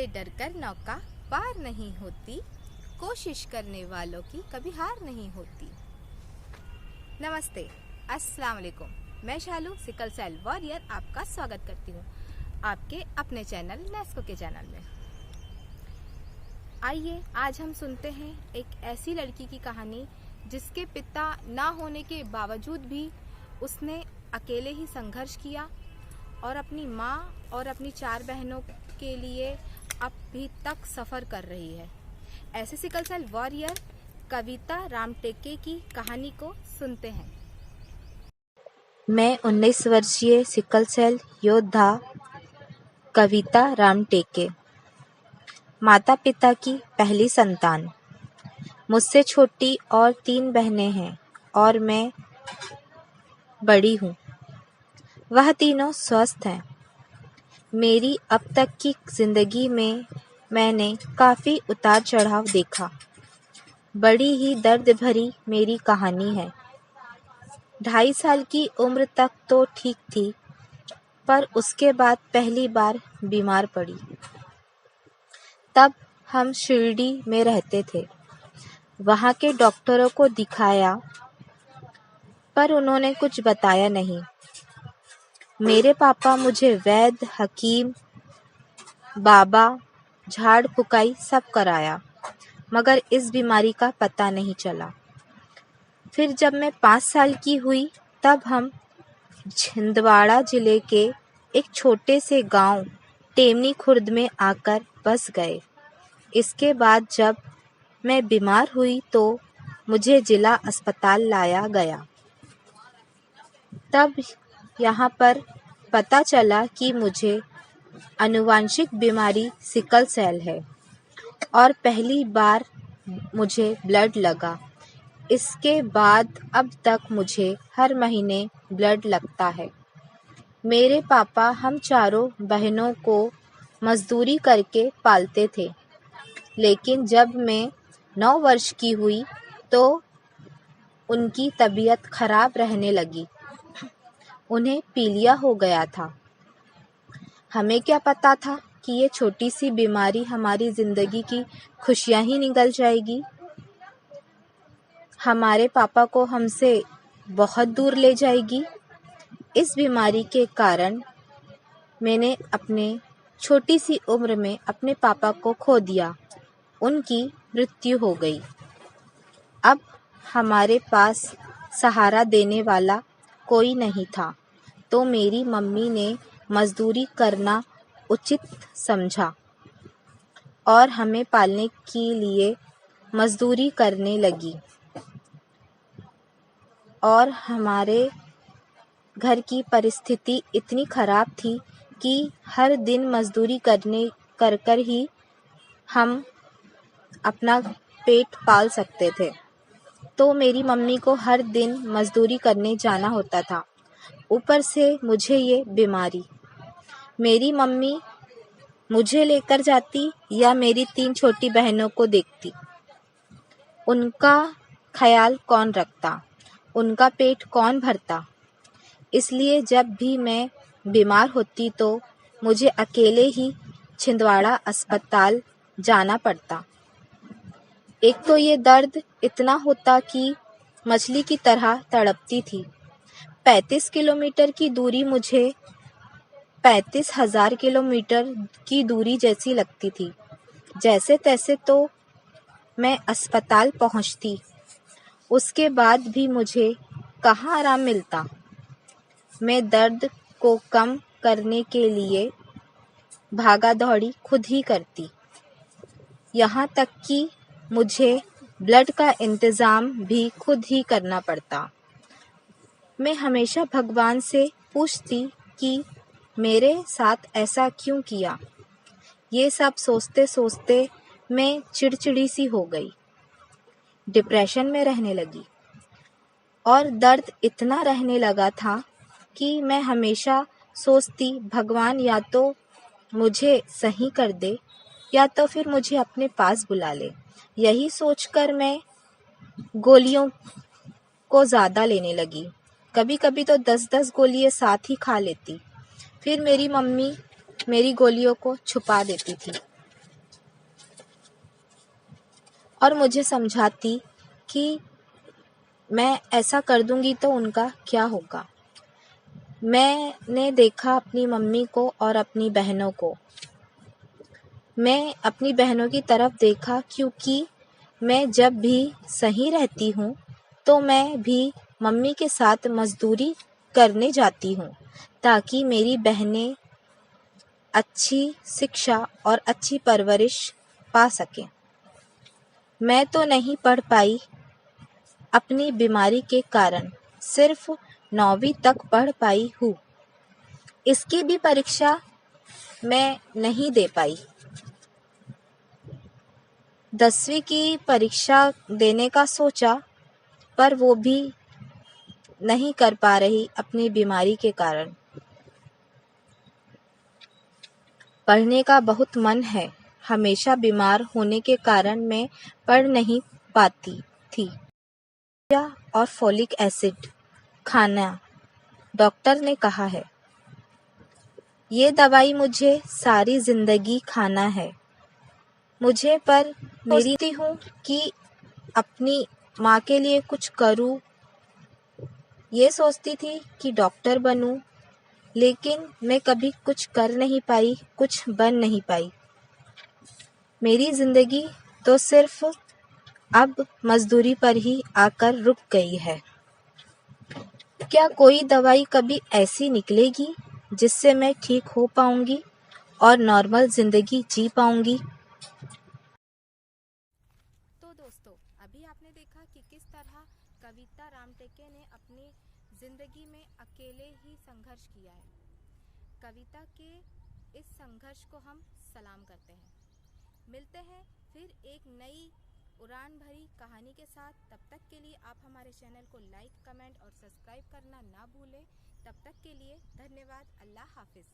से डरकर नौका पार नहीं होती, कोशिश करने वालों की कभी हार नहीं होती। नमस्ते, अस्सलाम वालेकुम। मैं शालू सिकल सेल वॉरियर आपका स्वागत करती हूँ आपके अपने चैनल नेस्को के चैनल में। आइए आज हम सुनते हैं एक ऐसी लड़की की कहानी जिसके पिता ना होने के बावजूद भी उसने अकेले ही संघर्ष किया और अपनी माँ और अपनी 4 बहनों के लिए अभी तक सफ़र कर रही है। ऐसे सिकल सेल वॉरियर कविता रामटेके की कहानी को सुनते हैं। मैं 19 वर्षीय सिकल सेल योद्धा कविता रामटेके, माता पिता की पहली संतान। मुझसे छोटी और 3 बहनें हैं और मैं बड़ी हूँ। वह तीनों स्वस्थ हैं। मेरी अब तक की जिंदगी में मैंने काफ़ी उतार चढ़ाव देखा। बड़ी ही दर्द भरी मेरी कहानी है। 2.5 साल की उम्र तक तो ठीक थी, पर उसके बाद पहली बार बीमार पड़ी। तब हम शिरडी में रहते थे। वहाँ के डॉक्टरों को दिखाया, पर उन्होंने कुछ बताया नहीं। मेरे पापा मुझे वैद्य, हकीम, बाबा, झाड़ फुकाई सब कराया, मगर इस बीमारी का पता नहीं चला। फिर जब मैं 5 साल की हुई तब हम छिंदवाड़ा जिले के एक छोटे से गांव टेमनी खुर्द में आकर बस गए। इसके बाद जब मैं बीमार हुई तो मुझे जिला अस्पताल लाया गया। तब यहाँ पर पता चला कि मुझे आनुवांशिक बीमारी सिकल सेल है और पहली बार मुझे ब्लड लगा। इसके बाद अब तक मुझे हर महीने ब्लड लगता है। मेरे पापा हम चारों बहनों को मजदूरी करके पालते थे, लेकिन जब मैं 9 वर्ष की हुई तो उनकी तबीयत खराब रहने लगी। उन्हें पीलिया हो गया था। हमें क्या पता था कि ये छोटी सी बीमारी हमारी जिंदगी की खुशियां ही निगल जाएगी। हमारे पापा को हमसे बहुत दूर ले जाएगी। इस बीमारी के कारण मैंने अपने छोटी सी उम्र में अपने पापा को खो दिया। उनकी मृत्यु हो गई। अब हमारे पास सहारा देने वाला कोई नहीं था, तो मेरी मम्मी ने मजदूरी करना उचित समझा और हमें पालने के लिए मजदूरी करने लगी। और हमारे घर की परिस्थिति इतनी खराब थी कि हर दिन मजदूरी कर ही हम अपना पेट पाल सकते थे। तो मेरी मम्मी को हर दिन मजदूरी करने जाना होता था। ऊपर से मुझे ये बीमारी। मेरी मम्मी मुझे लेकर जाती या मेरी 3 छोटी बहनों को देखती। उनका ख्याल कौन रखता? उनका पेट कौन भरता? इसलिए जब भी मैं बीमार होती तो मुझे अकेले ही छिंदवाड़ा अस्पताल जाना पड़ता। एक तो ये दर्द इतना होता कि मछली की तरह तड़पती थी। 35 किलोमीटर की दूरी मुझे 35,000 किलोमीटर की दूरी जैसी लगती थी। जैसे तैसे तो मैं अस्पताल पहुंचती। उसके बाद भी मुझे कहाँ आराम मिलता। मैं दर्द को कम करने के लिए भागा दौड़ी खुद ही करती। यहाँ तक कि मुझे ब्लड का इंतज़ाम भी खुद ही करना पड़ता। मैं हमेशा भगवान से पूछती कि मेरे साथ ऐसा क्यों किया। ये सब सोचते सोचते मैं चिड़चिड़ी सी हो गई, डिप्रेशन में रहने लगी और दर्द इतना रहने लगा था कि मैं हमेशा सोचती भगवान या तो मुझे सही कर दे या तो फिर मुझे अपने पास बुला ले। यही सोचकर मैं गोलियों को ज़्यादा लेने लगी। कभी कभी तो 10-10 गोलियां साथ ही खा लेती। फिर मेरी मम्मी मेरी गोलियों को छुपा देती थी। और मुझे समझाती कि मैं ऐसा कर दूंगी तो उनका क्या होगा। मैंने देखा अपनी मम्मी को और अपनी बहनों को। मैं अपनी बहनों की तरफ देखा क्योंकि मैं जब भी सही रहती हूँ तो मैं भी मम्मी के साथ मज़दूरी करने जाती हूँ ताकि मेरी बहनें अच्छी शिक्षा और अच्छी परवरिश पा सकें। मैं तो नहीं पढ़ पाई अपनी बीमारी के कारण, सिर्फ 9वीं तक पढ़ पाई हूँ। इसकी भी परीक्षा मैं नहीं दे पाई। 10वीं की परीक्षा देने का सोचा पर वो भी नहीं कर पा रही अपनी बीमारी के कारण। पढ़ने का बहुत मन है, हमेशा बीमार होने के कारण मैं पढ़ नहीं पाती थी। और फोलिक एसिड खाना डॉक्टर ने कहा है। ये दवाई मुझे सारी जिंदगी खाना है मुझे, पर मेरी सोचती हूँ कि अपनी माँ के लिए कुछ करूँ। ये सोचती थी कि डॉक्टर बनूँ, लेकिन मैं कभी कुछ कर नहीं पाई, कुछ बन नहीं पाई। मेरी जिंदगी तो सिर्फ अब मजदूरी पर ही आकर रुक गई है। क्या कोई दवाई कभी ऐसी निकलेगी जिससे मैं ठीक हो पाऊंगी और नॉर्मल जिंदगी जी पाऊंगी? तो दोस्तों, अभी आपने देखा कि किस तरह कविता रामटेके ने अपनी जिंदगी में अकेले ही संघर्ष किया है। कविता के इस संघर्ष को हम सलाम करते हैं। मिलते हैं फिर एक नई उड़ान भरी कहानी के साथ। तब तक के लिए आप हमारे चैनल को लाइक, कमेंट और सब्सक्राइब करना ना भूलें। तब तक के लिए धन्यवाद। अल्लाह हाफिज।